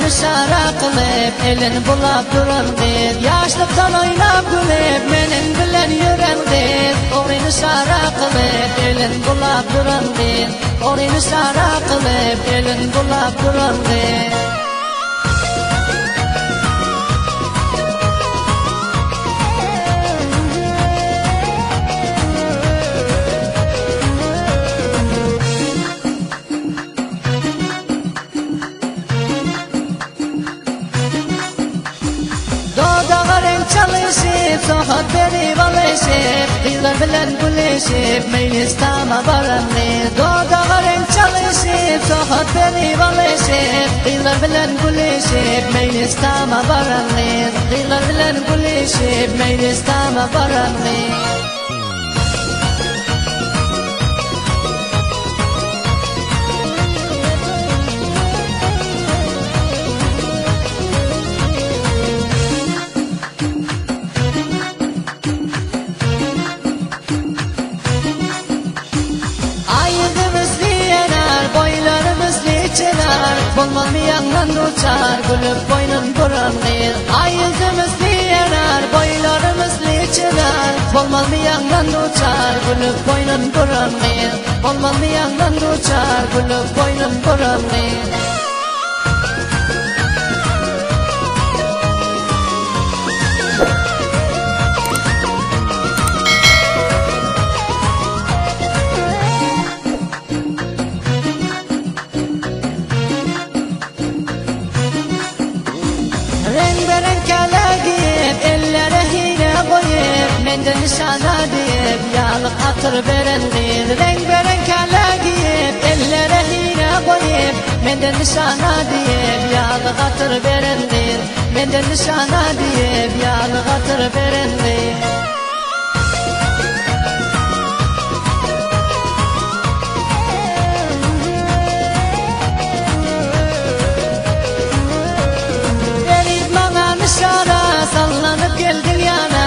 O'g'rini shara qilib elin bulab duran deb yoshlikdan o'ynab kulib mening bilan yuran deb O'g'rini shara qilib elin bulab duran deb O'g'rini shara qilib elin bulab duran deb Sohot berib alışıp, kızlar bilen gülüşüp, meclistama baranlir. Dodağa renk çalışıp, sohot berib alışıp, kızlar bilen gülüşüp, meclistama baranlir. Kızlar bilen gülüşüp, meclistama baranlir. Bolmaz mı yandan uçar, gülüp boynun buranır. Ay yüzümüzlü yanar, boylarımızlı çınar. Bolmaz mı yandan uçar, gülüp boynun buranır. Bolmaz mı yandan uçar, gülüp boynun buranır. Menden nişana deyip yağlık atır verendir. Renk veren kala giyip ellere hile koyup menden nişana deyip yağlık atır verendir. Menden nişana deyip yağlık atır verendir. Verip bana nişana sallanıp geldin yana.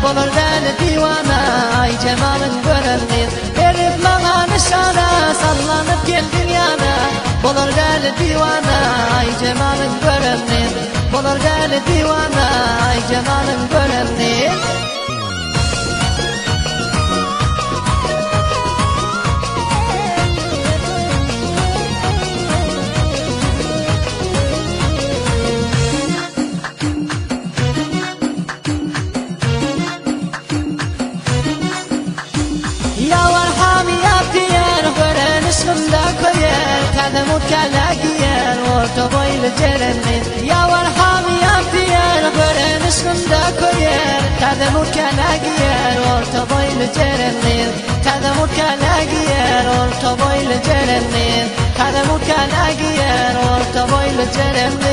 Olur deli divana, ay cemalın görendir. Verip bana nişana, sallanıp geldin yana. Olur deli divana, ay cemalın görendir. Olur deli divana, ay cemalın görendir. Kademut kala giyer, orta boylu cerendir. Yavar hamiyat diyer, gören üstünde koyer. Kademut kala giyer, orta boylu cerendir. Kademut kala giyer, orta boylu cerendir. Kademut kala giyer, orta boylu cerendir.